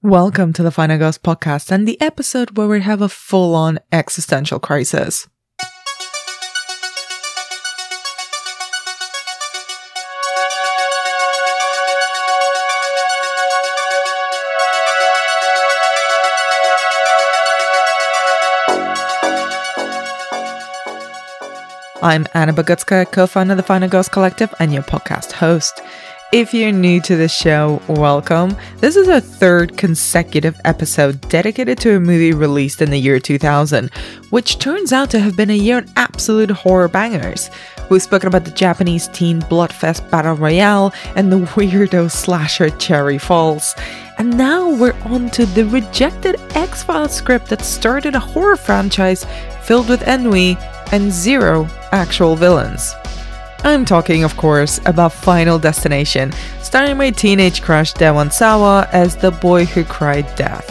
Welcome to the Final Ghost podcast and the episode where we have a full-on existential crisis. I'm Anna Bogutska, co-founder of the Final Ghost Collective and your podcast host. If you're new to the show, welcome. This is our third consecutive episode dedicated to a movie released in the year 2000, which turns out to have been a year of absolute horror bangers. We've spoken about the Japanese teen bloodfest battle royale and the weirdo slasher Cherry Falls. And now we're on to the rejected X-Files script that started a horror franchise filled with ennui and zero actual villains. I'm talking, of course, about Final Destination, starring my teenage crush Devon Sawa as the boy who cried death.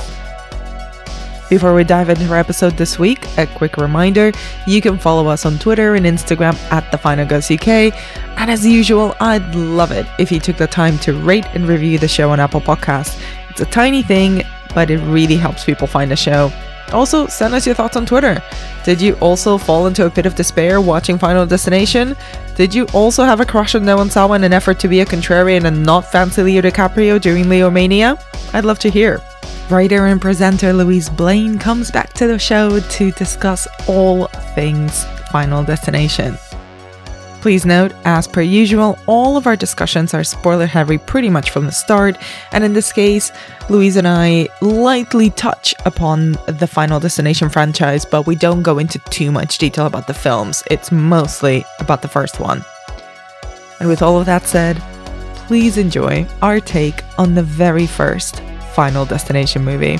Before we dive into our episode this week, a quick reminder, you can follow us on Twitter and Instagram at TheFinalGhostUK, and as usual, I'd love it if you took the time to rate and review the show on Apple Podcasts. It's a tiny thing, but it really helps people find the show. Also, send us your thoughts on Twitter. Did you also fall into a pit of despair watching Final Destination? Did you also have a crush on Devon Sawa in an effort to be a contrarian and not fancy Leo DiCaprio during Leo Mania? I'd love to hear. Writer and presenter Louise Blaine comes back to the show to discuss all things Final Destination. Please note, as per usual, all of our discussions are spoiler heavy pretty much from the start, and in this case, Louise and I lightly touch upon the Final Destination franchise, but we don't go into too much detail about the films. It's mostly about the first one. And with all of that said, please enjoy our take on the very first Final Destination movie.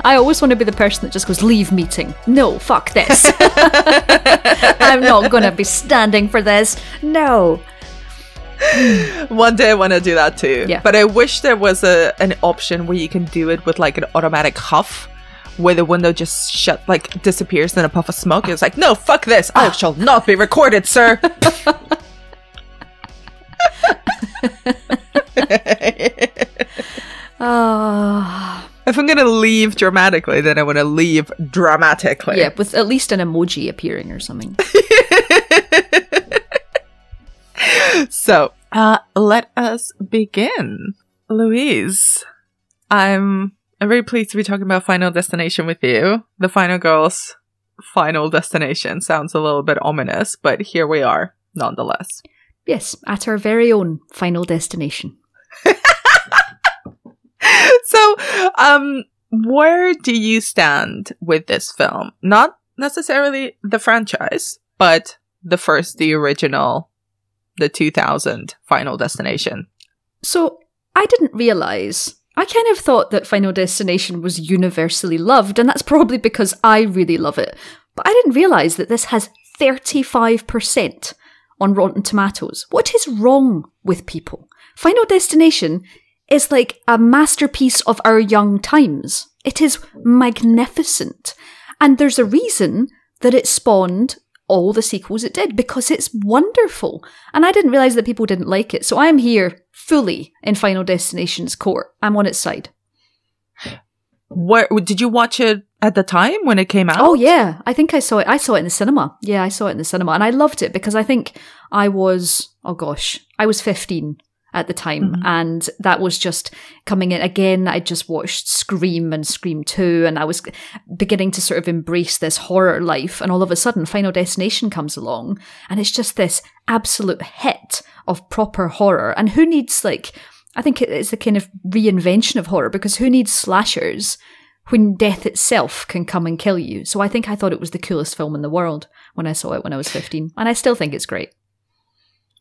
I always want to be the person that just goes, leave meeting. No, fuck this. I'm not going to be standing for this. No. One day I want to do that too. Yeah. But I wish there was an option where you can do it with like an automatic huff, where the window just disappears in a puff of smoke. It's like, no, fuck this. I shall not be recorded, sir. If I'm going to leave dramatically, then I want to leave dramatically. Yeah, with at least an emoji appearing or something. So, let us begin. Louise, I'm very pleased to be talking about Final Destination with you. The Final Girls' Final Destination sounds a little bit ominous, but here we are, nonetheless. Yes, at our very own Final Destination. So, where do you stand with this film? Not necessarily the franchise, but the original, the 2000 Final Destination. So, I didn't realise. I kind of thought that Final Destination was universally loved, and that's probably because I really love it. But I didn't realise that this has 35% on Rotten Tomatoes. What is wrong with people? Final Destination is like a masterpiece of our young times. It is magnificent. And there's a reason that it spawned all the sequels it did, because it's wonderful. And I didn't realise that people didn't like it. So I'm here fully in Final Destination's court. I'm on its side. Where did you watch it at the time when it came out? Oh yeah, I think I saw it. I saw it in the cinema. Yeah, I saw it in the cinema. And I loved it because I think I was 15 at the time, and that was just coming in again. I just watched Scream and Scream 2, and I was beginning to sort of embrace this horror life, and all of a sudden Final Destination comes along, and it's just this absolute hit of proper horror. And who needs, I think it's the kind of reinvention of horror, because who needs slashers when death itself can come and kill you? So I thought it was the coolest film in the world when I saw it when I was 15, and I still think it's great.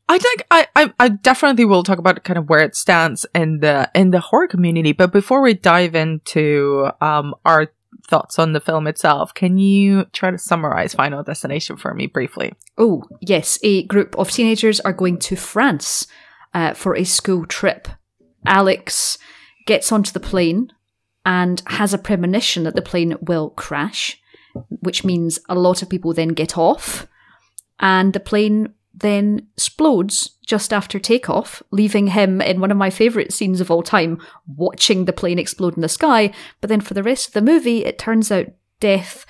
I think I definitely will talk about kind of where it stands in the horror community. But before we dive into our thoughts on the film itself, can you try to summarize Final Destination for me briefly? Oh, yes. A group of teenagers are going to France for a school trip. Alex gets onto the plane and has a premonition that the plane will crash, which means a lot of people then get off, and the plane then explodes just after takeoff, leaving him in one of my favourite scenes of all time, watching the plane explode in the sky. But then for the rest of the movie, it turns out Death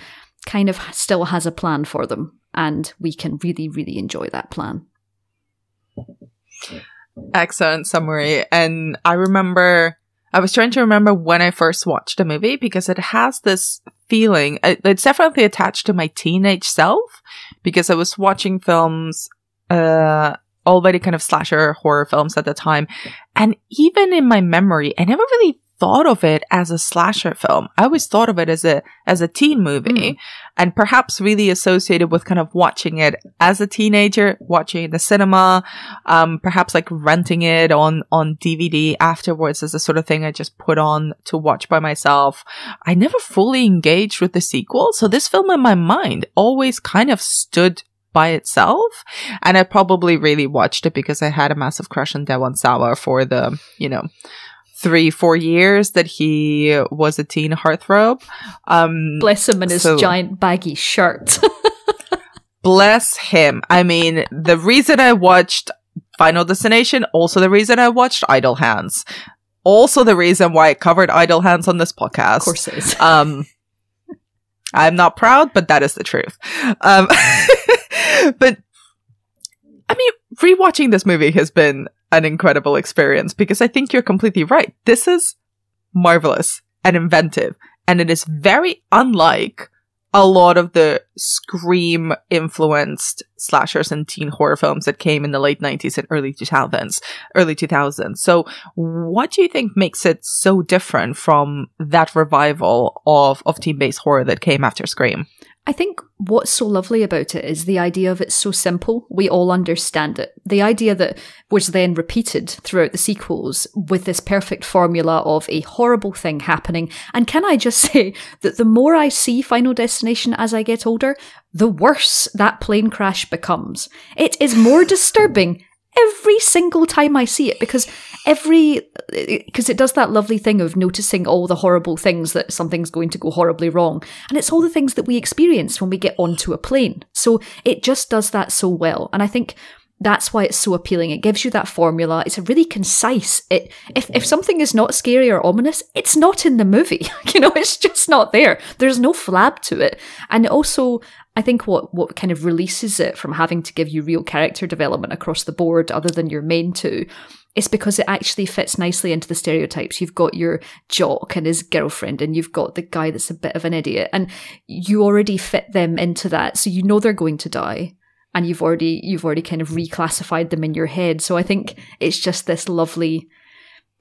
kind of still has a plan for them, and we can really, really enjoy that plan. Excellent summary. And I was trying to remember when I first watched the movie, because it has this feeling, it's definitely attached to my teenage self, because I was watching films, already kind of slasher horror films at the time. And even in my memory, I never really thought of it as a slasher film. I always thought of it as a teen movie, and perhaps really associated with kind of watching it as a teenager, watching it in the cinema, perhaps like renting it on DVD afterwards as a sort of thing I just put on to watch by myself. I never fully engaged with the sequel, so this film in my mind always kind of stood by itself, and I probably really watched it because I had a massive crush on Devon Sawa for the, 3-4 years that he was a teen heartthrob. Bless him in his giant baggy shirt. Bless him. I mean, the reason I watched Final Destination, also the reason I watched Idle Hands, also the reason why I covered Idle Hands on this podcast. Of course it is. I'm not proud, but that is the truth. But I mean, rewatching this movie has been an incredible experience, because I think you're completely right. This is marvelous and inventive, and it is very unlike a lot of the Scream influenced slashers and teen horror films that came in the late 90s and early 2000s. So what do you think makes it so different from that revival of teen-based horror that came after Scream? I think what's so lovely about it is the idea of it's so simple. We all understand it. The idea that was then repeated throughout the sequels with this perfect formula of a horrible thing happening. And can I just say that the more I see Final Destination as I get older, the worse that plane crash becomes. It is more disturbing every single time I see it, because it does that lovely thing of noticing all the horrible things that something's going to go horribly wrong. And it's all the things that we experience when we get onto a plane. So it just does that so well. And I think that's why it's so appealing. It gives you that formula. It's really concise. If something is not scary or ominous, it's not in the movie. It's just not there. There's no flab to it. And also, I think what kind of releases it from having to give you real character development across the board, other than your main two, is because it actually fits nicely into the stereotypes. You've got your jock and his girlfriend, and you've got the guy that's a bit of an idiot, and you already fit them into that. So you know they're going to die, and you've already kind of reclassified them in your head. So I think it's just this lovely,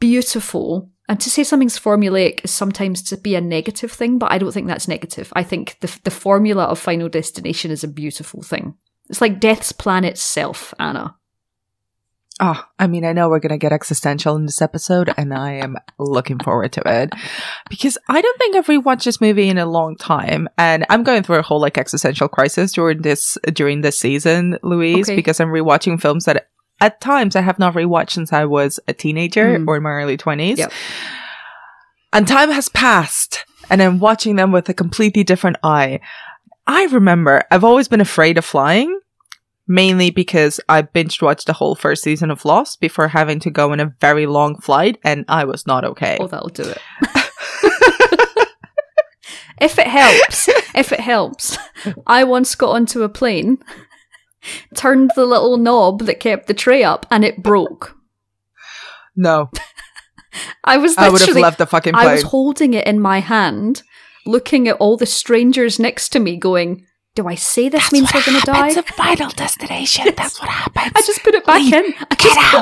beautiful. And to say something's formulaic is sometimes to be a negative thing, but I don't think that's negative. I think the formula of Final Destination is a beautiful thing. It's like Death's plan itself, Anna. Oh, I mean, I know we're going to get existential in this episode, and I am looking forward to it, because I don't think I've rewatched this movie in a long time, and I'm going through a whole existential crisis during this season, Louise, because I'm rewatching films that at times I have not rewatched since I was a teenager or in my early 20s. Yep. And time has passed, and I'm watching them with a completely different eye. I remember I've always been afraid of flying, mainly because I binge watched the whole first season of Lost before having to go on a very long flight, and I was not okay. Oh, that'll do it. If it helps. I once got onto a plane, turned the little knob that kept the tray up, and it broke. No. I would have left the fucking plane. I was holding it in my hand, looking at all the strangers next to me going, do I say this means we're going to die? It's a Final Destination. That's what happens. I just put it back in.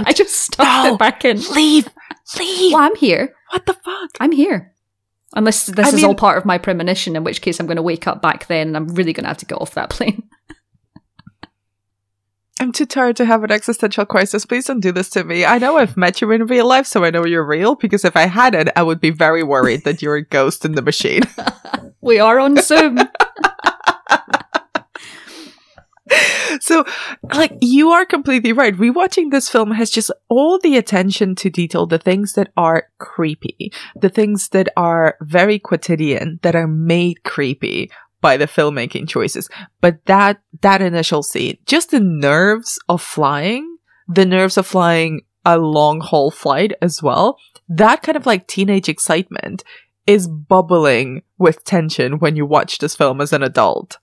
I just stuffed it back in. Leave. Well, I'm here. What the fuck? I'm here. Unless this is all part of my premonition, in which case I'm going to wake up back then and I'm really going to have to get off that plane. I'm too tired to have an existential crisis. Please don't do this to me. I know I've met you in real life, so I know you're real, because if I hadn't, I would be very worried that you're a ghost in the machine. We are on Zoom. So, you are completely right. Rewatching this film has just all the attention to detail, the things that are creepy, the things that are very quotidian, that are made creepy by the filmmaking choices. But that initial scene, just the nerves of flying a long haul flight as well, that kind of like teenage excitement is bubbling with tension when you watch this film as an adult.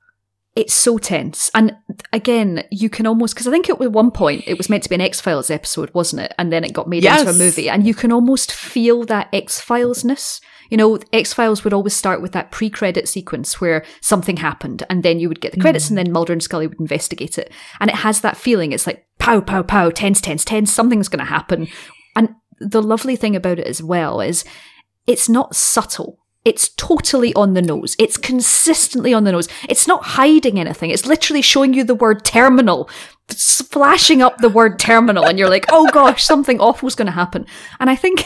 It's so tense. And again, you can almost, because I think at one point it was meant to be an X-Files episode, wasn't it? And then it got made into a movie. And you can almost feel that X-Files-ness. You know, X-Files would always start with that pre-credit sequence where something happened, and then you would get the credits, and then Mulder and Scully would investigate it. And it has that feeling. It's like, pow, pow, pow, tense, tense, tense, something's going to happen. And the lovely thing about it as well is it's not subtle. It's totally on the nose. It's consistently on the nose. It's not hiding anything. It's literally showing you the word terminal, flashing up the word terminal, and you're like, oh gosh, something awful's going to happen. And I think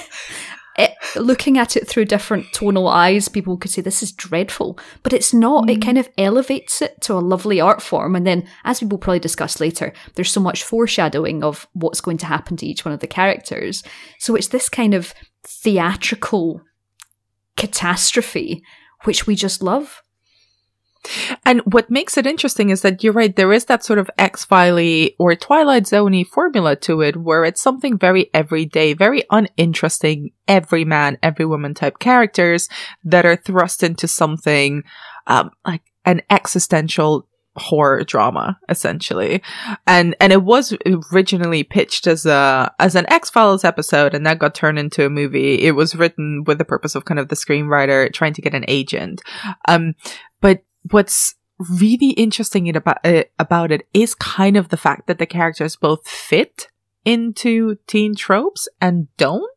looking at it through different tonal eyes, people could say this is dreadful, but it's not. It kind of elevates it to a lovely art form. And then, as we will probably discuss later, there's so much foreshadowing of what's going to happen to each one of the characters. So it's this kind of theatrical catastrophe, which we just love. And what makes it interesting is that you're right, there is that sort of X-File-y or Twilight Zone-y formula to it, where it's something very everyday, very uninteresting, every man, every woman type characters that are thrust into something like an existential horror drama, essentially. And it was originally pitched as an X-Files episode, and that got turned into a movie. It was written with the purpose of kind of the screenwriter trying to get an agent. But what's really interesting about it is kind of the fact that the characters both fit into teen tropes and don't.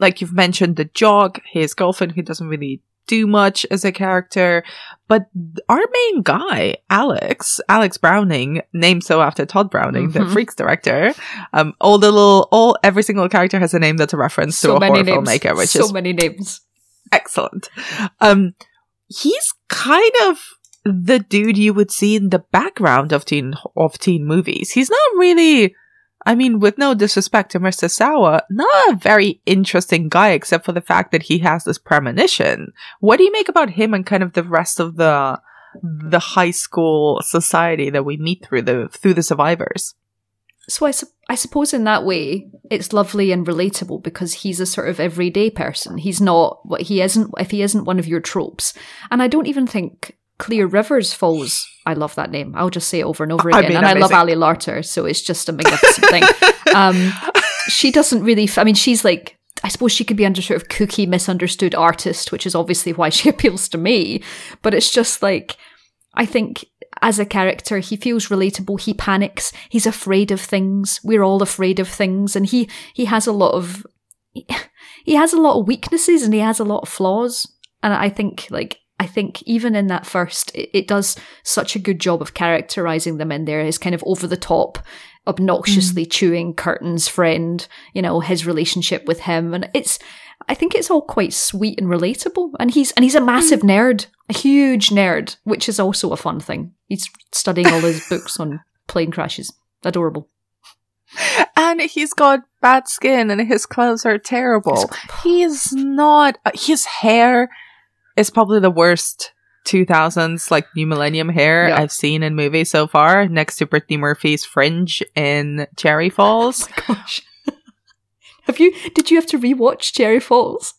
Like you've mentioned, the jock, his girlfriend, who doesn't really do much as a character, but our main guy, Alex Browning, named so after Todd Browning, the Freaks director. Every single character has a name that's a reference to a horror filmmaker, which is so many names. Excellent. He's kind of the dude you would see in the background of teen movies. He's not really, I mean, with no disrespect to Mr. Sauer, not a very interesting guy, except for the fact that he has this premonition. What do you make about him and kind of the rest of the high school society that we meet through the survivors? So I suppose in that way, it's lovely and relatable because he's a sort of everyday person. He's not what he isn't, if he isn't one of your tropes. And I don't even think Clear Rivers falls. I love that name. I'll just say it over and over again. And amazing. I love Ali Larter, so it's just a magnificent thing. She doesn't really, she's like, I suppose she could be under sort of kooky, misunderstood artist, which is obviously why she appeals to me. But it's just like, I think as a character, he feels relatable. He panics. He's afraid of things. We're all afraid of things. And he has a lot of weaknesses and he has a lot of flaws. And I think even in that first, it does such a good job of characterizing them in there. His kind of over the top, obnoxiously chewing Curtin's friend, his relationship with him. And I think it's all quite sweet and relatable. And he's a massive nerd, a huge nerd, which is also a fun thing. He's studying all his books on plane crashes. Adorable. And he's got bad skin and his clothes are terrible. He's not, his hair is probably the worst 2000s, like New Millennium hair I've seen in movies so far, next to Brittany Murphy's fringe in Cherry Falls. Oh my gosh. Did you have to rewatch Cherry Falls?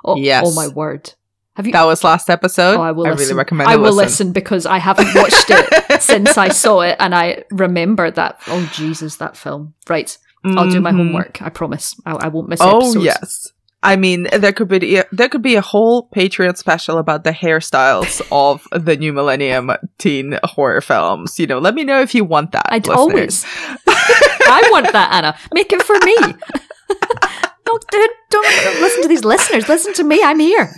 Oh, yes. Oh my word. Have you? That was last episode. Oh, I will listen. Really recommend I will listen because I haven't watched it since I saw it, and I remember that. Oh Jesus, that film. Right. I'll do my homework. I promise. I won't miss episodes. Oh yes. I mean, there could be a whole Patreon special about the hairstyles of the New Millennium teen horror films. Let me know if you want that. I'd always. I want that, Anna. Make it for me. No, dude, don't listen to these listeners. Listen to me. I'm here.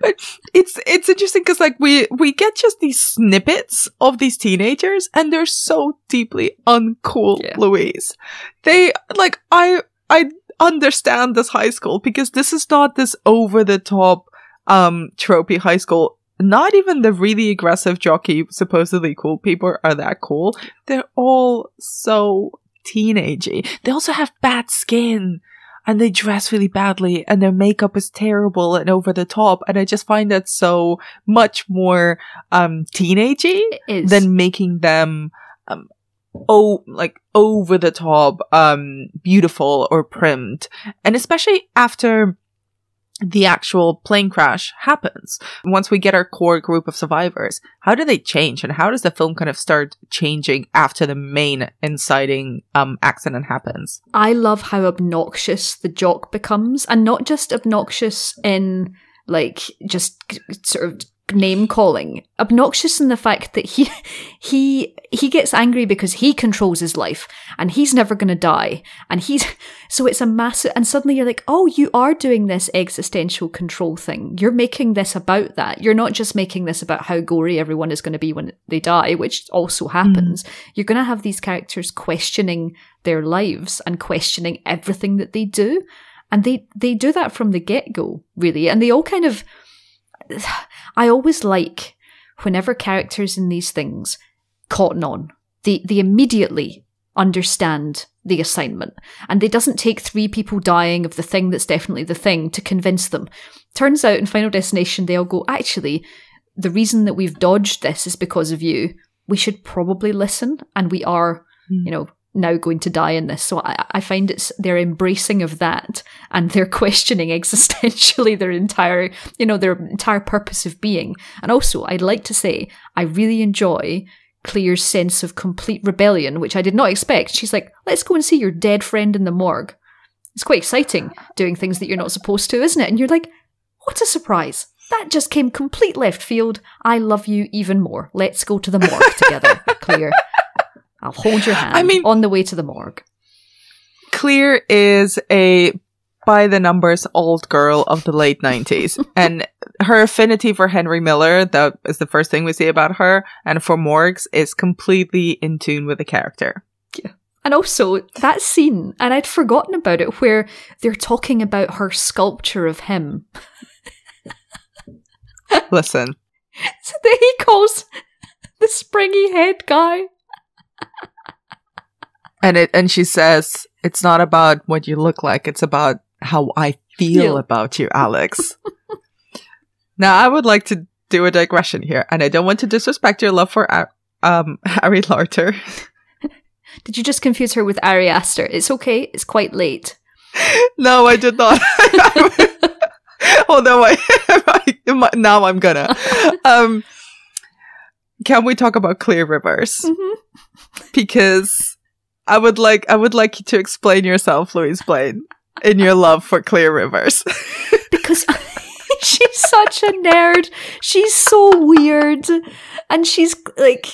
But it's interesting because like we get just these snippets of these teenagers and they're so deeply uncool. Louise, they like I understand this high school because this is not this over the top tropey high school. Not even the really aggressive jockey supposedly cool people are that cool. They're all so teenagey. They also have bad skin. and they dress really badly and their makeup is terrible and over the top. And I just find that so much more teenagey than making them like over the top beautiful or primed. And especially after the actual plane crash happens, once we get our core group of survivors, how do they change, and how does the film kind of start changing after the main inciting accident happens? I love how obnoxious the jock becomes, and not just obnoxious in like just sort of name calling, obnoxious in the fact that he gets angry because he controls his life and he's never going to die, and so it's a massive, and suddenly you're like, oh, you are doing this existential control thing, you're making this about that, you're not just making this about how gory everyone is going to be when they die, which also happens. You're going to have these characters questioning their lives and questioning everything that they do, and they do that from the get-go, really, and they all kind of, I always like whenever characters in these things cotton on. They immediately understand the assignment, and it doesn't take 3 people dying of the thing that's definitely the thing to convince them. Turns out in Final Destination they all go, actually, the reason that we've dodged this is because of you. We should probably listen, and we are, now going to die in this. So I find they're embracing of that, and they're questioning existentially their entire purpose of being. And also, I'd like to say, I really enjoy Clear's sense of complete rebellion, which I did not expect. She's like, let's go and see your dead friend in the morgue. It's quite exciting doing things that you're not supposed to, isn't it? And you're like, what a surprise. That just came complete left field. I love you even more. Let's go to the morgue together, Clear. I'll hold your hand on the way to the morgue. Clear is a by-the-numbers old girl of the late 90s. And her affinity for Henry Miller, that is the first thing we see about her, and for morgues, is completely in tune with the character. Yeah. And also, that scene, and I'd forgotten about it, where they're talking about her sculpture of him. Listen. So that he calls the springy head guy. And she says, it's not about what you look like, it's about how I feel about you, Alex. Now, I would like to do a digression here, and I don't want to disrespect your love for Ari Larter. Did you just confuse her with Ari Aster? It's okay, it's quite late. No, I did not. Although now I'm gonna. Can we talk about Clear Rivers? Mm-hmm. Because I would like you to explain yourself, Louise Blaine, in your love for Clear Rivers. Because she's such a nerd. She's so weird. And she's like,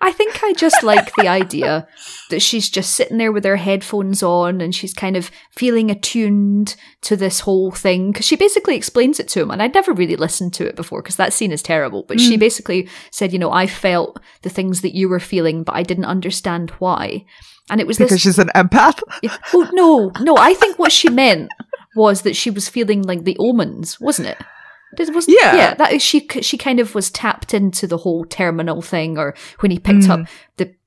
I think I just like the idea that she's just sitting there with her headphones on and she's kind of feeling attuned to this whole thing. Because she basically explains it to him. And I'd never really listened to it before because that scene is terrible. But she basically said, I felt the things that you were feeling, but I didn't understand why. And it was because she's an empath? Oh, no. I think what she meant was that she was feeling like the omens, wasn't it? Yeah, that is, she kind of was tapped into the whole terminal thing, or when he picked up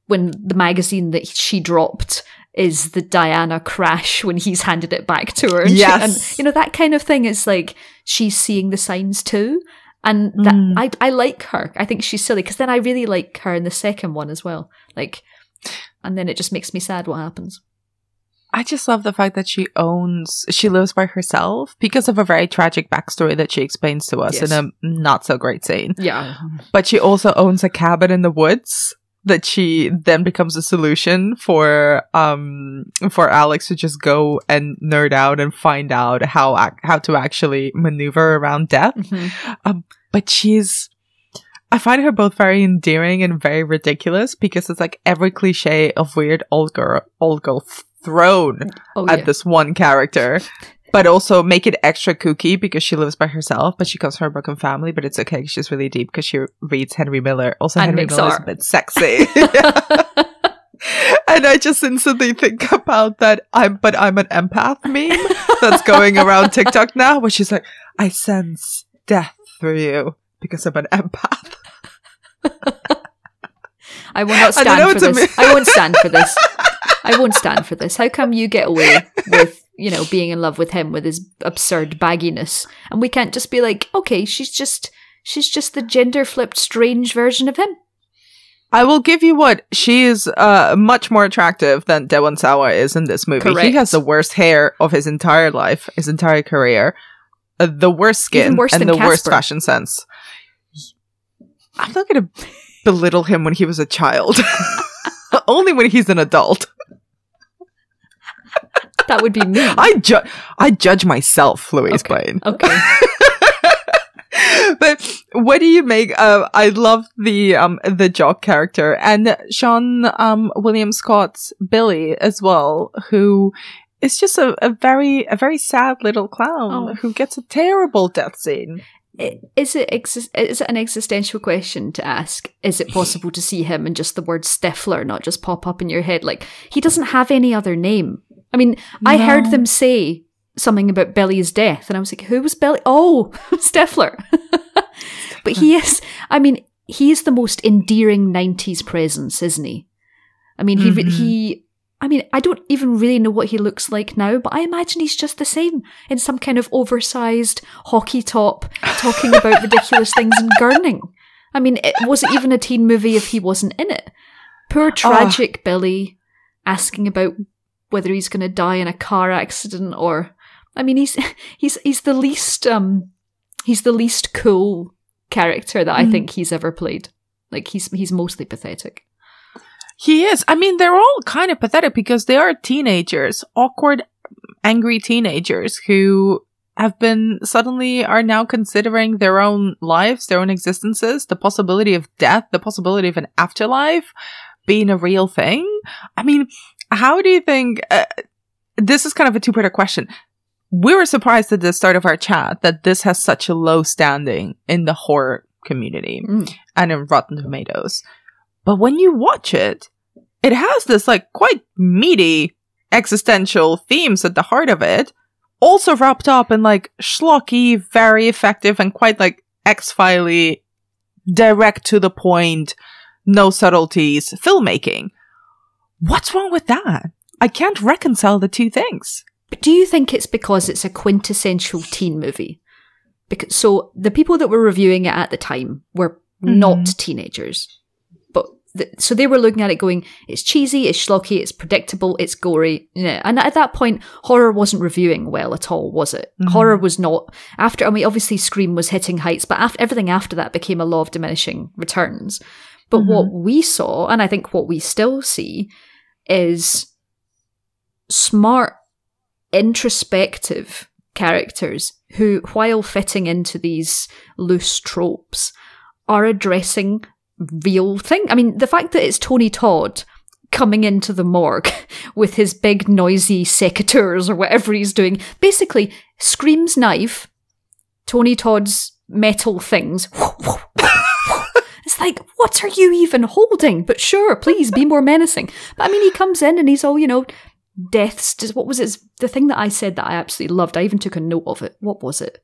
when the magazine that she dropped is the Diana crash when he's handed it back to her. And yes. And that kind of thing is like she's seeing the signs too. And that I like her. I think she's silly because then I really like her in the second one as well. And then it just makes me sad what happens. I just love the fact that she lives by herself because of a very tragic backstory that she explains to us in a not so great scene. Yeah. But she also owns a cabin in the woods that she then becomes a solution for Alex to just go and nerd out and find out how to actually maneuver around death. Mm-hmm. But I find her both very endearing and very ridiculous because it's like every cliche of weird old girl thrown at this one character, but also make it extra kooky because she lives by herself, but she comes from a broken family, but it's okay because she's really deep because she reads Henry Miller. Also, and Henry Miller is a bit sexy. And I just instantly think about that I'm an empath meme that's going around TikTok now, where she's like, I sense death through you because I'm an empath. I will not stand for this. I won't stand for this. I won't stand for this. How come you get away with, being in love with him with his absurd bagginess, and we can't just be like, okay, she's just the gender flipped strange version of him. I will give you what, she is much more attractive than Dewon Sawa is in this movie. Correct. He has the worst hair of his entire life, his entire career, the worst skin, and the worst fashion sense. I'm not going to belittle him when he was a child. Only when he's an adult. That would be me. I judge myself, Louise Blaine. Okay. But what do you make of? I love the jock character and Sean William Scott's Billy as well, who is just a very sad little clown who gets a terrible death scene. Is it an existential question to ask? Is it possible to see him and just the word Stifler not just pop up in your head? Like, he doesn't have any other name. I mean, no. I heard them say something about Billy's death, and I was like, who was Billy? Oh, Stifler. But he is the most endearing 90s presence, isn't he? I mean, I don't even really know what he looks like now, but I imagine he's just the same in some kind of oversized hockey top, talking about ridiculous things and gurning. I mean, it wasn't even a teen movie if he wasn't in it. Poor tragic Billy, asking about whether he's going to die in a car accident or... I mean, he's the least cool character that I think he's ever played. Like, he's mostly pathetic. He is. I mean, they're all kind of pathetic because they are teenagers, awkward, angry teenagers who are now considering their own lives, their own existences, the possibility of death, the possibility of an afterlife being a real thing. I mean, how do you think, this is kind of a two-parter question. We were surprised at the start of our chat that this has such a low standing in the horror community and in Rotten Tomatoes. But when you watch it, it has this like quite meaty existential themes at the heart of it, also wrapped up in like schlocky, very effective and quite like X-Filey, direct to the point, no subtleties filmmaking. What's wrong with that? I can't reconcile the two things. But do you think it's because it's a quintessential teen movie? So the people that were reviewing it at the time were not teenagers. So they were looking at it going, it's cheesy, it's schlocky, it's predictable, it's gory. Yeah. And at that point, horror wasn't reviewing well at all, was it? Horror was not. Obviously Scream was hitting heights, but everything after that became a law of diminishing returns. But what we saw, and I think what we still see, is smart, introspective characters who, while fitting into these loose tropes, are addressing real thing. I mean, the fact that it's Tony Todd coming into the morgue with his big noisy secateurs or whatever he's doing, basically Scream's knife, Tony Todd's metal things. It's like, what are you even holding? But sure, please be more menacing. But I mean, he comes in and he's all, deaths. What was it? The thing that I said that I absolutely loved. I even took a note of it. What was it?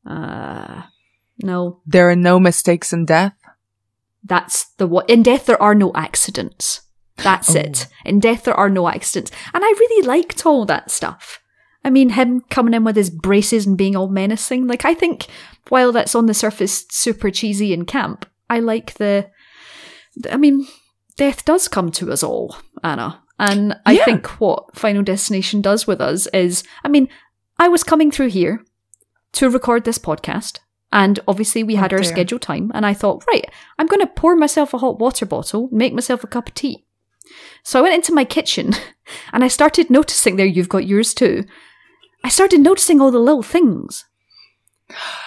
No. There are no mistakes in death. That's the what. In death, there are no accidents. That's it. In death, there are no accidents. And I really liked all that stuff. I mean, him coming in with his braces and being all menacing. Like, I think while that's on the surface super cheesy and camp, I like death does come to us all, Anna. And I think what Final Destination does with us is, I was coming through here to record this podcast. And obviously we had our scheduled time, and I thought, right, I'm going to pour myself a hot water bottle, make myself a cup of tea. So I went into my kitchen, and I started noticing, there you've got yours too, I started noticing all the little things.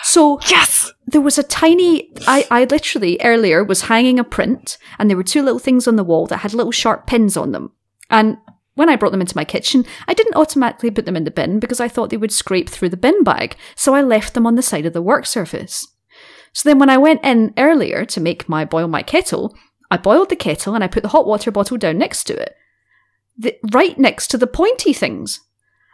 So yes, there was a tiny, I literally earlier was hanging a print, and there were two little things on the wall that had little sharp pins on them. And when I brought them into my kitchen, I didn't automatically put them in the bin because I thought they would scrape through the bin bag, so I left them on the side of the work surface. So then when I went in earlier to boil my kettle, I boiled the kettle and I put the hot water bottle down next to it, right next to the pointy things.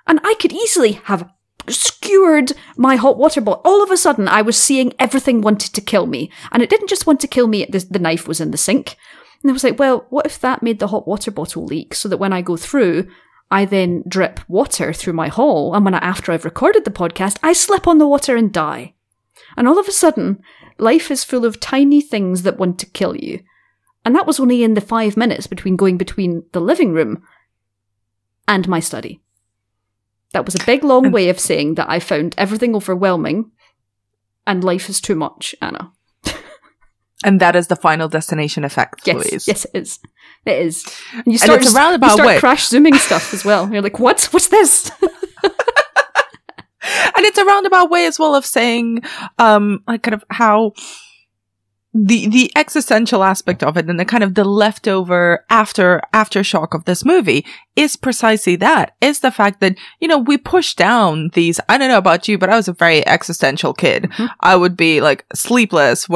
And I could easily have skewered my hot water bottle. All of a sudden, I was seeing everything wanted to kill me. And it didn't just want to kill me, the knife was in the sink. And I was like, well, what if that made the hot water bottle leak so that when I go through, I then drip water through my hole, and after I've recorded the podcast, I slip on the water and die. And all of a sudden, life is full of tiny things that want to kill you. And that was only in the 5 minutes between the living room and my study. That was a big, long way of saying that I found everything overwhelming and life is too much, Anna. And that is the Final Destination effect, Louise. Yes, it is. It is. And you start, it's a roundabout way. Crash zooming stuff as well. You're like, what? What's this? And it's a roundabout way as well of saying, like kind of how the existential aspect of it and the kind of the leftover aftershock of this movie is precisely that. Is the fact that, you know, we push down these, I don't know about you, but I was a very existential kid. Mm-hmm. I would be like sleepless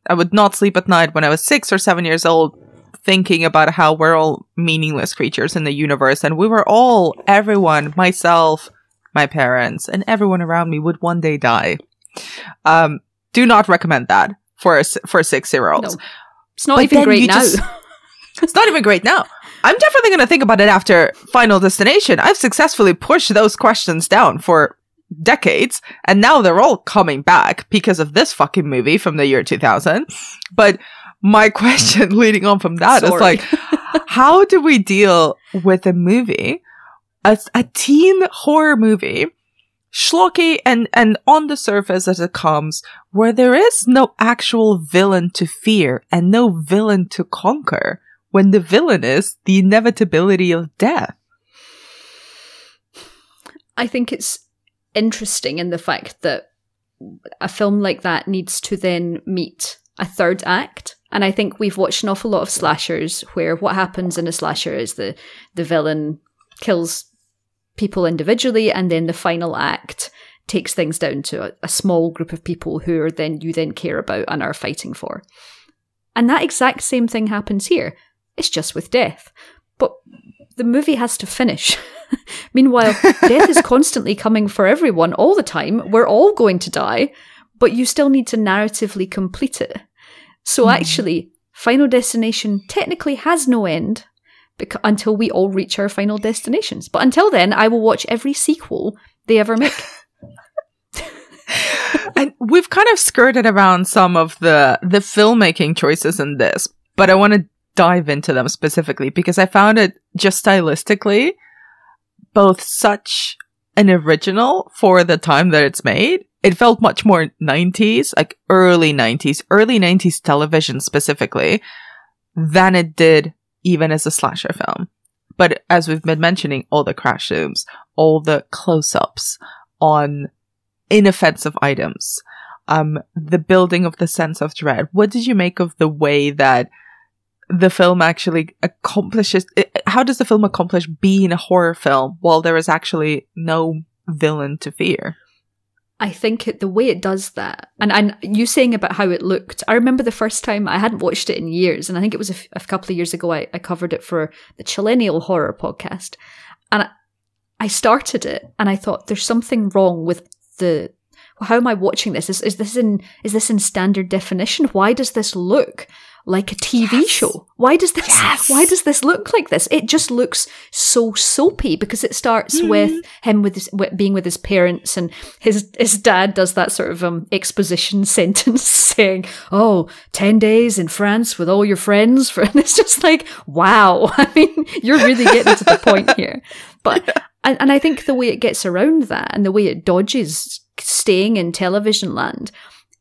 I would not sleep at night when I was 6 or 7 years old, thinking about how we're all meaningless creatures in the universe. And we were all, everyone, myself, my parents, and everyone around me would one day die. Do not recommend that for 6-year-olds. No. It's not even great now. It's not even great now. I'm definitely going to think about it after Final Destination. I've successfully pushed those questions down for decades, and now they're all coming back because of this fucking movie from the year 2000. But my question leading on from that is like, how do we deal with a movie, a teen horror movie, schlocky and on the surface as it comes, where there is no actual villain to fear and no villain to conquer, when the villain is the inevitability of death? I think it's interesting in the fact that a film like that needs to then meet a third act. And I think we've watched an awful lot of slashers where what happens in a slasher is the villain kills people individually, and then the final act takes things down to a small group of people who you then care about and are fighting for. And that exact same thing happens here. It's just with death. But the movie has to finish. Meanwhile, death is constantly coming for everyone all the time. We're all going to die, but you still need to narratively complete it. So actually, Final Destination technically has no end until we all reach our final destinations. But until then, I will watch every sequel they ever make. And we've kind of skirted around some of the filmmaking choices in this, but I want to dive into them specifically because I found it just stylistically both such an original for the time that it's made. It felt much more 90s, like early 90s television specifically, than it did even as a slasher film. But as we've been mentioning, all the crash zooms, all the close-ups on inoffensive items, the building of the sense of dread. What did you make of the way that the film actually accomplishes? How does the film accomplish being a horror film while there is actually no villain to fear? I think the way it does that, and you saying about how it looked, I remember the first time, I hadn't watched it in years, and I think it was a couple of years ago, I covered it for the Chillennial Horror podcast, and I started it, and I thought, there's something wrong with how am I watching this? Is this in standard definition? Why does this look like a TV show? Why does this look like this? It just looks so soapy because it starts with him being with his parents, and his dad does that sort of exposition sentence saying, 10 days in France with all your friends. And it's just like, wow. I mean, you're really getting to the point here. But and I think the way it gets around that and the way it dodges staying in television land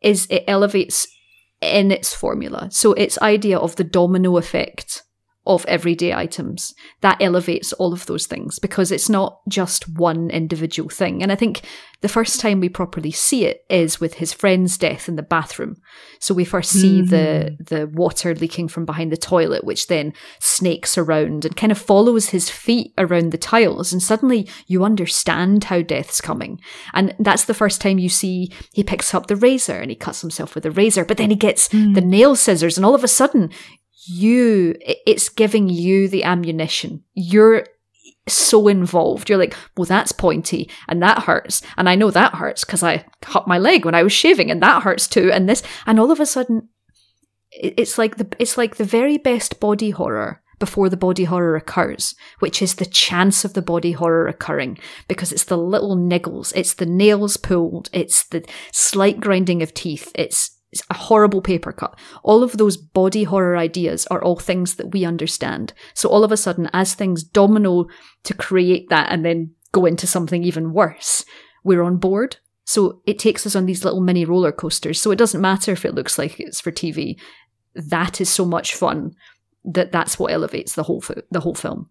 is it elevates in its formula. So its idea of the domino effect of everyday items, that elevates all of those things because it's not just one individual thing. And I think the first time we properly see it is with his friend's death in the bathroom. So we first see the water leaking from behind the toilet, which then snakes around and kind of follows his feet around the tiles. And suddenly you understand how death's coming. And that's the first time you see he picks up the razor and he cuts himself with a razor, but then he gets the nail scissors, and all of a sudden it's giving you the ammunition. You're so involved. You're like, well, that's pointy and that hurts. And I know that hurts because I cut my leg when I was shaving and that hurts too. And all of a sudden it's like the very best body horror before the body horror occurs, which is the chance of the body horror occurring, because it's the little niggles, it's the nails pulled, it's the slight grinding of teeth, it's a horrible paper cut. All of those body horror ideas are all things that we understand. So all of a sudden, as things domino to create that and then go into something even worse, we're on board. So it takes us on these little mini roller coasters. So it doesn't matter if it looks like it's for TV. That is so much fun that's what elevates the whole film.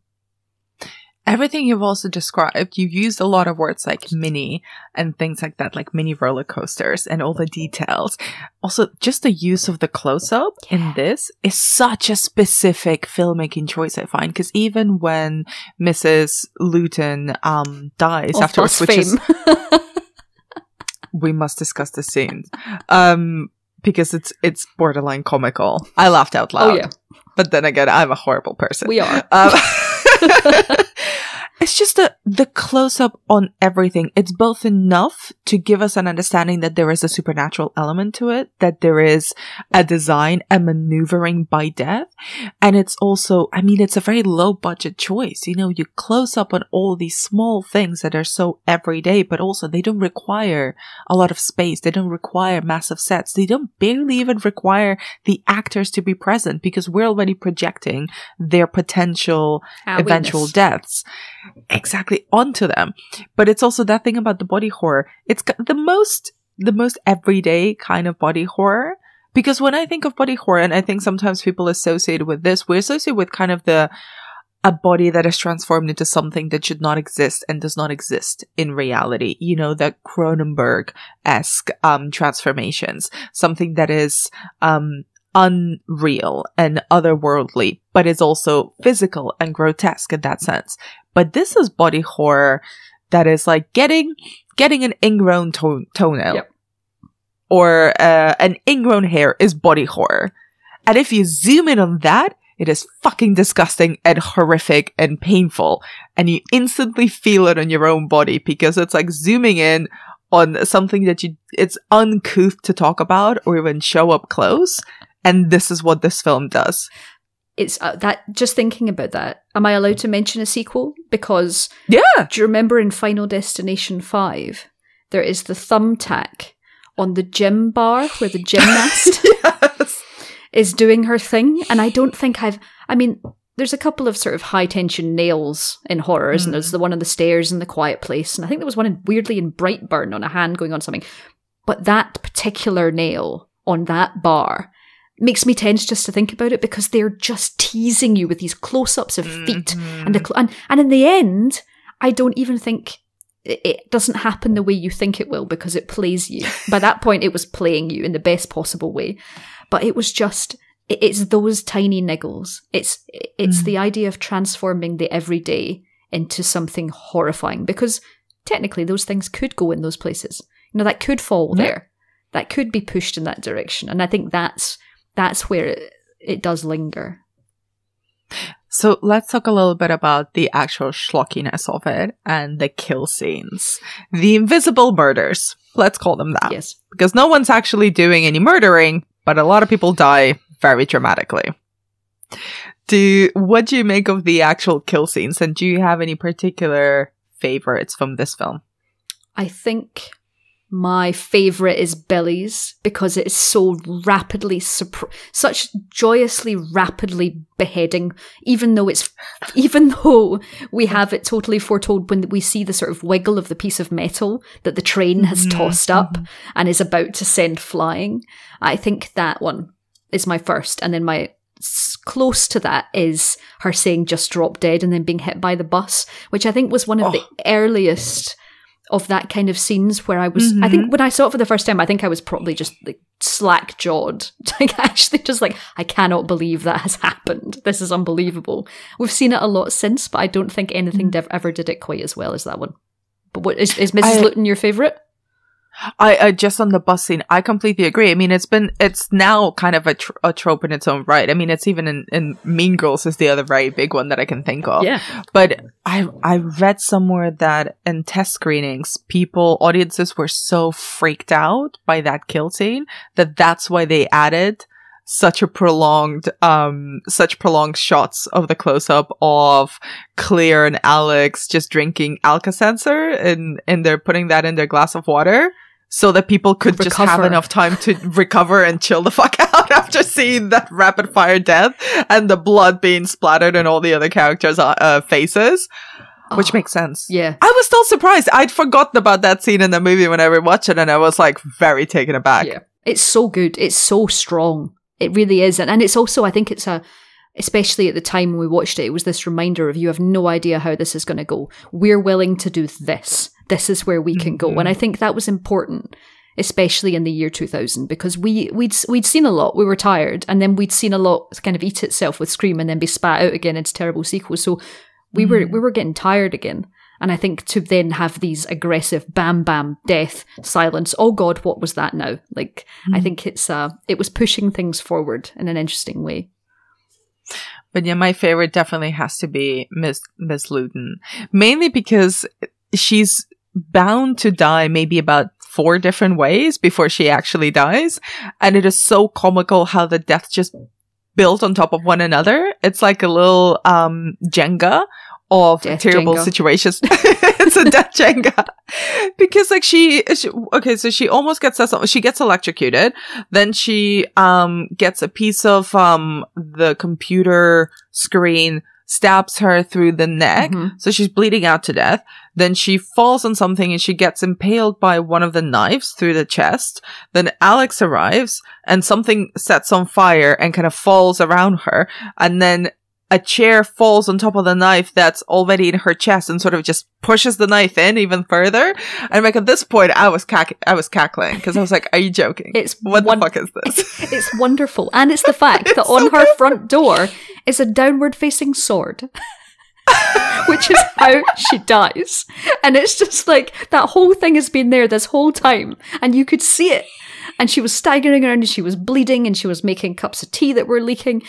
Everything you've also described, you've used a lot of words like mini and things like that, like mini roller coasters and all the details. Also, just the use of the close-up in this is such a specific filmmaking choice, I find, because even when Mrs. Luton dies of afterwards, which fame. is... we must discuss the scene. Because it's borderline comical. I laughed out loud. Oh, yeah. But then again, I'm a horrible person. We are. It's just the close-up on everything. It's both enough to give us an understanding that there is a supernatural element to it, that there is a design, a maneuvering by death. And it's also, I mean, it's a very low-budget choice. You know, you close up on all these small things that are so everyday, but also they don't require a lot of space. They don't require massive sets. They don't barely even require the actors to be present, because we're already projecting their potential eventual deaths exactly onto them. But it's also that thing about the body horror. It's the most everyday kind of body horror, because when I think of body horror, and I think sometimes people associate with this, we associate with kind of a body that is transformed into something that should not exist and does not exist in reality. You know, the Cronenberg-esque transformations, something that is unreal and otherworldly, but is also physical and grotesque in that sense. But this is body horror that is like getting an ingrown toenail. Yep. Or an ingrown hair is body horror. And if you zoom in on that, it is fucking disgusting and horrific and painful. And you instantly feel it on your own body, because it's like zooming in on something that it's uncouth to talk about or even show up close. And this is what this film does. It's that, just thinking about that, am I allowed to mention a sequel? Because yeah, do you remember in Final Destination 5, there is the thumbtack on the gym bar where the gymnast yes. is doing her thing? And I don't think I mean, there's a couple of sort of high tension nails in horrors, and there's the one on the stairs in The Quiet Place, and I think there was one weirdly in Brightburn on a hand going on something. But that particular nail on that bar makes me tense just to think about it, because they're just teasing you with these close-ups of feet. And in the end, I don't even think it doesn't happen the way you think it will, because it plays you. By that point, it was playing you in the best possible way. But it was just, it's those tiny niggles. It's the idea of transforming the everyday into something horrifying, because technically those things could go in those places. You know, that could fall there. That could be pushed in that direction. And I think that's where it does linger. So let's talk a little bit about the actual schlockiness of it and the kill scenes. The invisible murders. Let's call them that. Yes. Because no one's actually doing any murdering, but a lot of people die very dramatically. What do you make of the actual kill scenes? And do you have any particular favorites from this film? I think my favourite is Billy's, because it's so rapidly, such joyously rapidly beheading, even though we have it totally foretold when we see the sort of wiggle of the piece of metal that the train has tossed up and is about to send flying. I think that one is my first, and then my close to that is her saying "just drop dead" and then being hit by the bus, which I think was one of the earliest of that kind of scenes where I was, I think when I saw it for the first time, I think I was probably just like slack-jawed. Like actually just like, I cannot believe that has happened. This is unbelievable. We've seen it a lot since, but I don't think anything ever did it quite as well as that one. But what is Mrs. Luton your favourite? I just on the bus scene, I completely agree. I mean, it's now kind of a trope in its own right. I mean, it's even in Mean Girls is the other very big one that I can think of. Yeah. But I read somewhere that in test screenings, audiences were so freaked out by that kill scene that's why they added such prolonged shots of the close-up of Claire and Alex just drinking Alka-Seltzer, and they're putting that in their glass of water so that people could just have enough time to recover and chill the fuck out after seeing that rapid fire death and the blood being splattered in all the other characters' faces. Which makes sense. Yeah. I was still surprised. I'd forgotten about that scene in the movie when I rewatched it, and I was like very taken aback. Yeah. It's so good. It's so strong. It really is. And it's also, I think especially at the time when we watched it, it was this reminder of you have no idea how this is going to go. We're willing to do this. This is where we can go. And I think that was important, especially in the year 2000, because we'd seen a lot. We were tired, and then we'd seen a lot kind of eat itself with Scream and then be spat out again into terrible sequels. So we were getting tired again. And I think to then have these aggressive bam, bam, death, silence. Oh God, what was that now? Like, I think it was pushing things forward in an interesting way. But yeah, my favorite definitely has to be Miss Luton. Mainly because she's bound to die maybe about 4 different ways before she actually dies. And it is so comical how the deaths just built on top of one another. It's like a little Jenga of death terrible Jenga. Situations. It's a death Jenga. Because like she almost gets she gets electrocuted. Then she gets a piece of the computer screen, stabs her through the neck. So she's bleeding out to death. Then she falls on something and she gets impaled by one of the knives through the chest. Then Alex arrives and something sets on fire and kind of falls around her. And then a chair falls on top of the knife that's already in her chest and sort of just pushes the knife in even further. And like at this point, I was cackling because I was like, "Are you joking? What the fuck is this?" It's wonderful, and it's the fact that on her front door is a downward-facing sword, which is how she dies. And it's just like that whole thing has been there this whole time, and you could see it. And she was staggering around, and she was bleeding, and she was making cups of tea that were leaking.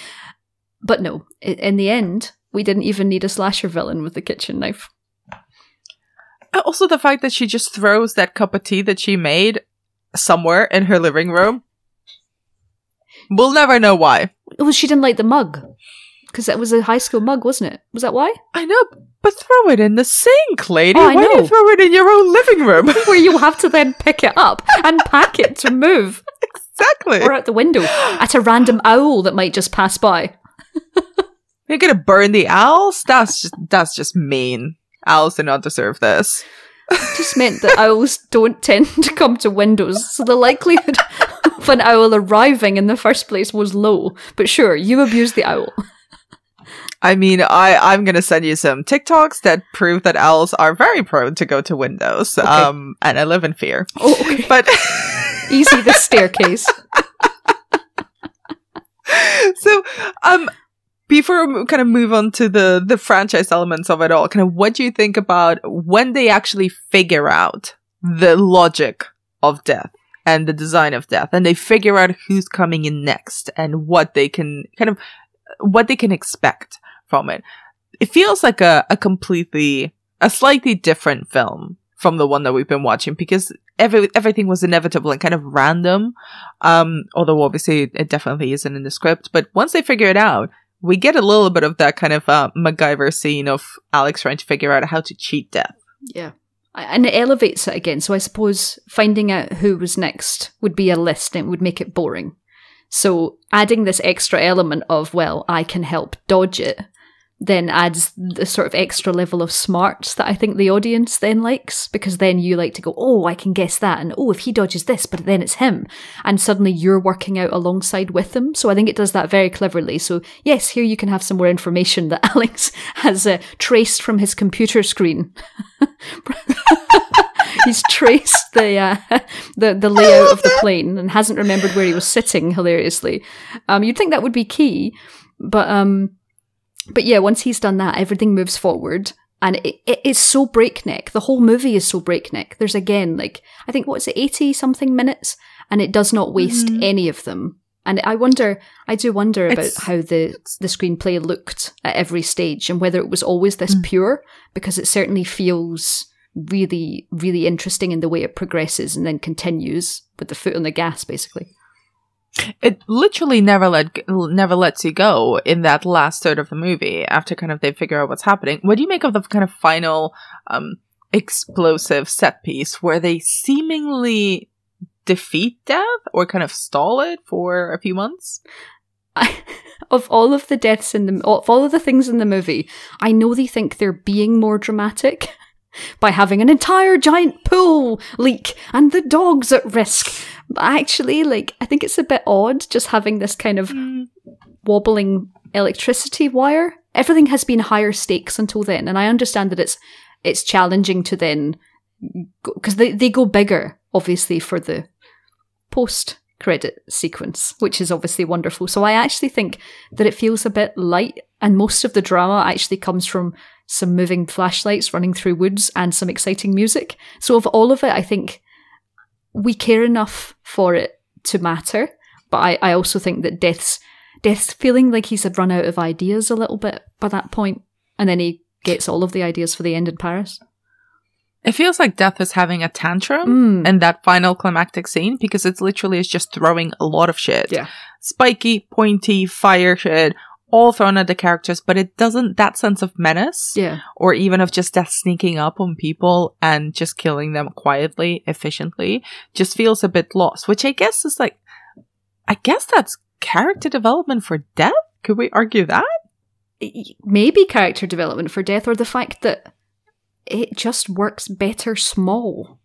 But no, in the end, we didn't even need a slasher villain with the kitchen knife. Also, the fact that she just throws that cup of tea that she made somewhere in her living room. We'll never know why. Well, she didn't like the mug. Because it was a high school mug, wasn't it? Was that why? I know, but throw it in the sink, lady. Oh, I why know. do you throw it in your own living room? Where you have to then pick it up and pack it to move. Exactly. Or out the window at a random owl that might just pass by. You're gonna burn the owls? That's just mean. Owls do not deserve this. It just meant that owls don't tend to come to windows, so the likelihood of an owl arriving in the first place was low. But sure, you abuse the owl. I mean, I'm gonna send you some TikToks that prove that owls are very prone to go to windows. Okay. And I live in fear. Oh, okay. But easy the staircase. So, before we kind of move on to the franchise elements of it all, kind of what do you think about when they actually figure out the logic of death and the design of death, and they figure out who's coming in next and what they can expect from it? It feels like a slightly different film from the one that we've been watching, because everything was inevitable and kind of random. Although obviously it definitely isn't in the script. But once they figure it out, we get a little bit of that kind of MacGyver scene of Alex trying to figure out how to cheat death. Yeah. And it elevates it again. So I suppose finding out who was next would be a list and it would make it boring. So adding this extra element of, well, I can help dodge it, then adds the sort of extra level of smarts that I think the audience then likes, because then you like to go, oh, I can guess that, and oh, if he dodges this, but then it's him, and suddenly you're working out alongside with him. So I think it does that very cleverly. So yes, here you can have some more information that Alex has traced from his computer screen. He's traced the layout of the plane and hasn't remembered where he was sitting, hilariously. You'd think that would be key, but yeah, once he's done that, everything moves forward, and it's so breakneck. The whole movie is so breakneck. There's again, like, I think, 80-something minutes, and it does not waste any of them. And I do wonder about how the screenplay looked at every stage, and whether it was always this pure, because it certainly feels really, really interesting in the way it progresses and then continues with the foot on the gas, basically. It literally never lets you go in that last third of the movie after kind of they figure out what's happening. What do you make of the kind of final explosive set piece where they seemingly defeat death or kind of stall it for a few months? Of all of the deaths of all of the things in the movie, I know they think they're being more dramatic by having an entire giant pool leak and the dog's at risk. But actually, like, I think it's a bit odd just having this kind of wobbling electricity wire. Everything has been higher stakes until then, and I understand that it's challenging to then, because they go bigger, obviously, for the post-credit sequence, which is obviously wonderful. So I actually think that it feels a bit light, and most of the drama actually comes from some moving flashlights running through woods and some exciting music. So of all of it, I think we care enough for it to matter. But I also think that Death's feeling like he's run out of ideas a little bit by that point, and then he gets all of the ideas for the end in Paris. It feels like Death is having a tantrum in that final climactic scene, because it's literally just throwing a lot of shit. Yeah. Spiky, pointy, fire shit, all thrown at the characters, but it doesn't, that sense of menace, or even of just Death sneaking up on people and just killing them quietly, efficiently, just feels a bit lost, which I guess is like, I guess that's character development for Death? Could we argue that? Maybe character development for Death, or the fact that it just works better small.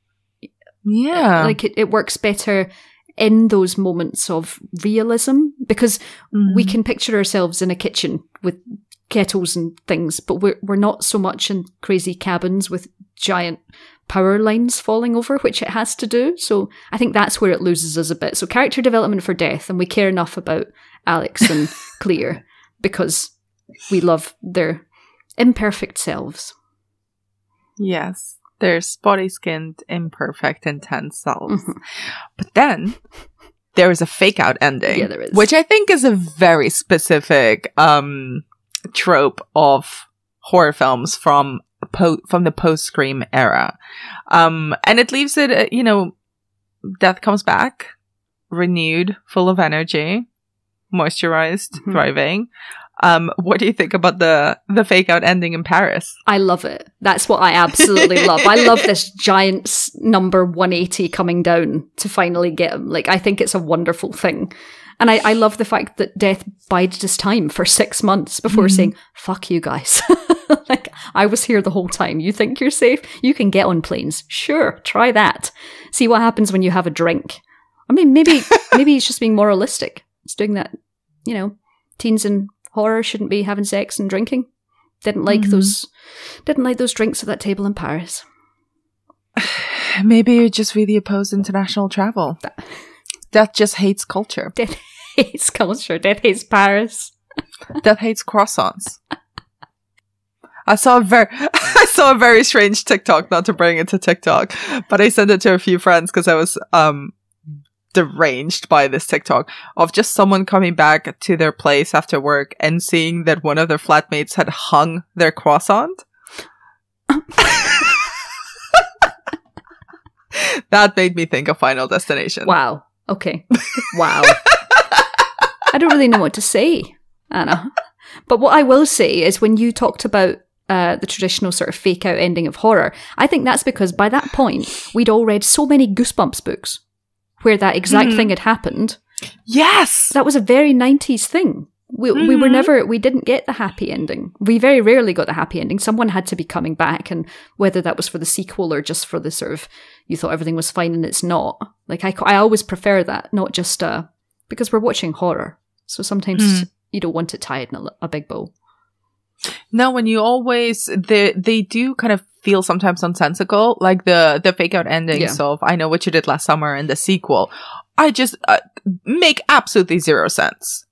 Yeah. Like, it works better in those moments of realism, because we can picture ourselves in a kitchen with kettles and things, but we're not so much in crazy cabins with giant power lines falling over, which it has to do. So I think that's where it loses us a bit. So character development for Death, and we care enough about Alex and Clear because we love their imperfect selves. Yes. They're spotty-skinned, imperfect, intense selves. But then there is a fake-out ending. Yeah, there is. Which I think is a very specific trope of horror films from the post-Scream era. And it leaves it, Death comes back, renewed, full of energy, moisturized, thriving. What do you think about the fake out ending in Paris? I love it. That's what I absolutely love. I love this giant number 180 coming down to finally get him. Like, I think it's a wonderful thing. And I love the fact that Death bided his time for 6 months before saying, fuck you guys. Like, I was here the whole time. You think you're safe? You can get on planes. Sure, try that. See what happens when you have a drink. I mean, maybe he's just being moralistic. It's doing that, teens and horror shouldn't be having sex and drinking. Didn't like those drinks at that table in Paris. Maybe you're just really opposed to international travel. Death just hates culture. Death hates culture. Death hates Paris. Death hates croissants. I saw a very strange TikTok, not to bring it to TikTok, but I sent it to a few friends because I was deranged by this TikTok of just someone coming back to their place after work and seeing that one of their flatmates had hung their croissant. That made me think of Final Destination. Wow. Okay. Wow. I don't really know what to say, Anna. But what I will say is, when you talked about the traditional sort of fake out ending of horror, I think that's because by that point we'd all read so many Goosebumps books where that exact thing had happened. Yes! That was a very 90s thing. We didn't get the happy ending. We very rarely got the happy ending. Someone had to be coming back, and whether that was for the sequel or just for the sort of, you thought everything was fine and it's not. Like, I always prefer that, not just because we're watching horror. So sometimes you don't want it tied in a big bow. No, when you always, they do kind of feel sometimes nonsensical, like the fake out endings of I Know What You Did Last Summer and the sequel. I just make absolutely zero sense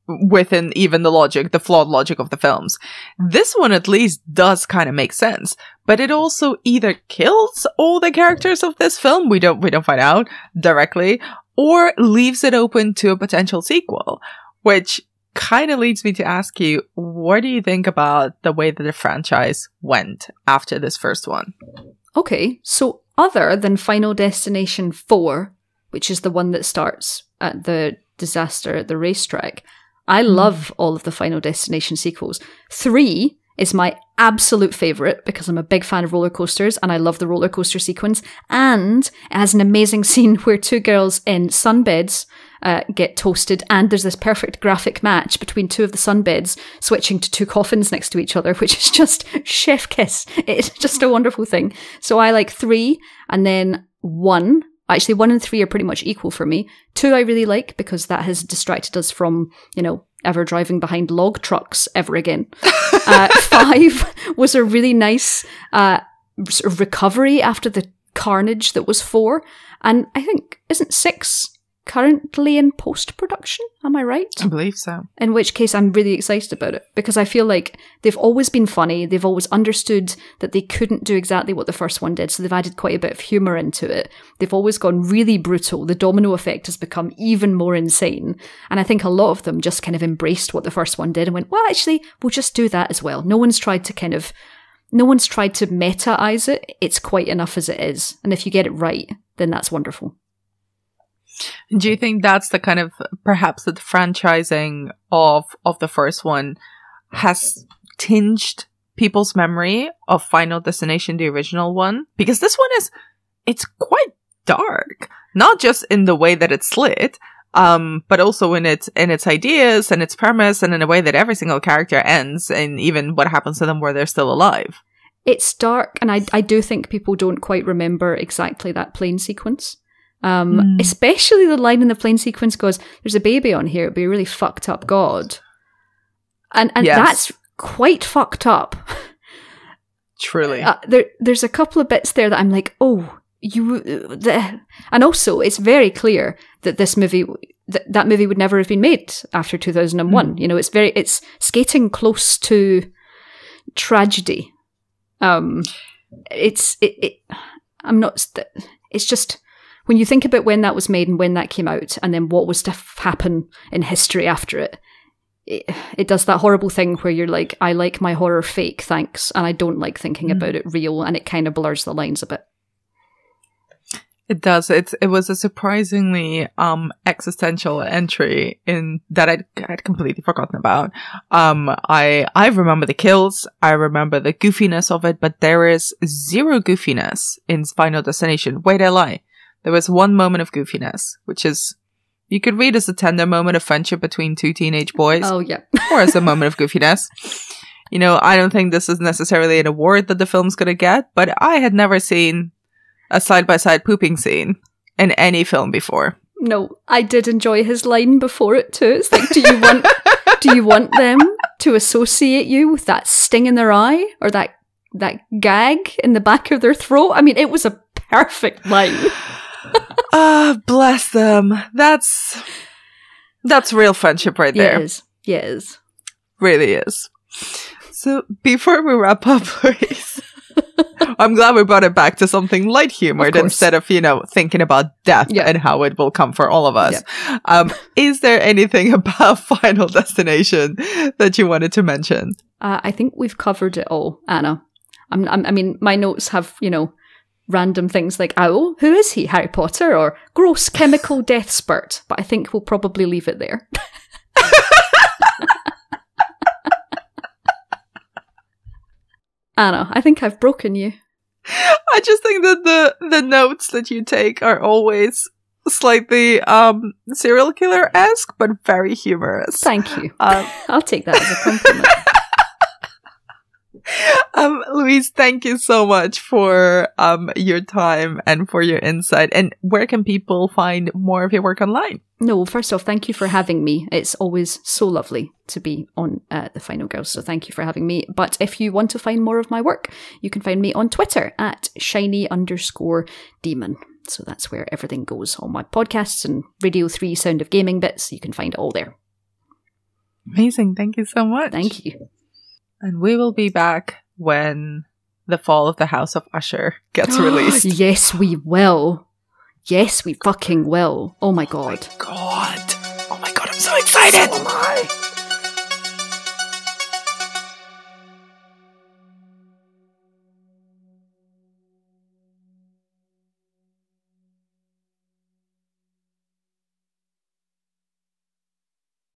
within even the flawed logic of the films. This one at least does kind of make sense, but it also either kills all the characters of this film, we don't find out directly, or leaves it open to a potential sequel, which kind of leads me to ask you, what do you think about the way that the franchise went after this first one? Okay, so other than Final Destination 4, which is the one that starts at the disaster at the racetrack. I love all of the Final Destination sequels. 3 is my absolute favourite because I'm a big fan of roller coasters and I love the roller coaster sequence. And it has an amazing scene where 2 girls in sunbeds get toasted, and there's this perfect graphic match between 2 of the sunbeds switching to 2 coffins next to each other, which is just chef kiss. It's just a wonderful thing. So I like 3, and then 1. Actually, 1 and 3 are pretty much equal for me. 2 I really like because that has distracted us from, ever driving behind log trucks ever again. 5 was a really nice sort of recovery after the carnage that was 4. And I think, isn't 6 currently in post-production? Am I right? I believe so. In which case, I'm really excited about it because I feel like they've always been funny. They've always understood that they couldn't do exactly what the first one did, so they've added quite a bit of humour into it. They've always gone really brutal. The domino effect has become even more insane. And I think a lot of them just kind of embraced what the first one did and went, well, actually, we'll just do that as well. No one's tried to meta-ize it. It's quite enough as it is. And if you get it right, then that's wonderful. Do you think that's the kind of, perhaps the franchising of the first one has tinged people's memory of Final Destination, the original one? Because this one it's quite dark, not just in the way that it's lit, but also in its ideas and its premise, and in a way that every single character ends, and even what happens to them where they're still alive. It's dark, and I do think people don't quite remember exactly that plane sequence. Especially the line in the plane sequence goes, there's a baby on here, it'd be a really fucked up God. And yes. That's quite fucked up. Truly. There's a couple of bits there that I'm like, and also it's very clear that this movie, that movie would never have been made after 2001. It's skating close to tragedy. It's just, when you think about when that was made and when that came out, and then what was to happen in history after it, it does that horrible thing where you're like, I like my horror fake, thanks, and I don't like thinking about it real, and it kind of blurs the lines a bit. It does. It was a surprisingly existential entry in that I'd completely forgotten about. I remember the kills, I remember the goofiness of it, but there is zero goofiness in Final Destination. Wait, I lie. There was one moment of goofiness, which is, you could read as a tender moment of friendship between 2 teenage boys. Oh, yeah. Or as a moment of goofiness. I don't think this is necessarily an award that the film's going to get, but I had never seen a side-by-side pooping scene in any film before. No, I did enjoy his line before it too. It's like, do you want them to associate you with that sting in their eye or that gag in the back of their throat? I mean, it was a perfect line. Bless them. That's real friendship right there. It is. Yeah, it is. Really is. So before we wrap up, please, I'm glad we brought it back to something light humored instead of, thinking about death and how it will come for all of us. Yeah. Is there anything about Final Destination that you wanted to mention? I think we've covered it all, Anna. I mean, my notes have, random things like owl, who is he, Harry Potter, or gross chemical death spurt, but I think we'll probably leave it there. Anna, I think I've broken you. I just think that the notes that you take are always slightly serial killer-esque, but very humorous. Thank you. I'll take that as a compliment. Louise, thank you so much for your time and for your insight. And where can people find more of your work online? No, first off, thank you for having me. It's always so lovely to be on The Final Girls, so thank you for having me. But if you want to find more of my work, you can find me on Twitter at shiny_demon. So that's where everything goes. All my podcasts and Radio 3 Sound of Gaming bits, you can find it all there. Amazing. Thank you so much. Thank you. And we will be back when The Fall of the House of Usher gets released. Yes, we will. Yes, we fucking will. Oh my god. Oh my god. Oh my god, I'm so excited. So am I.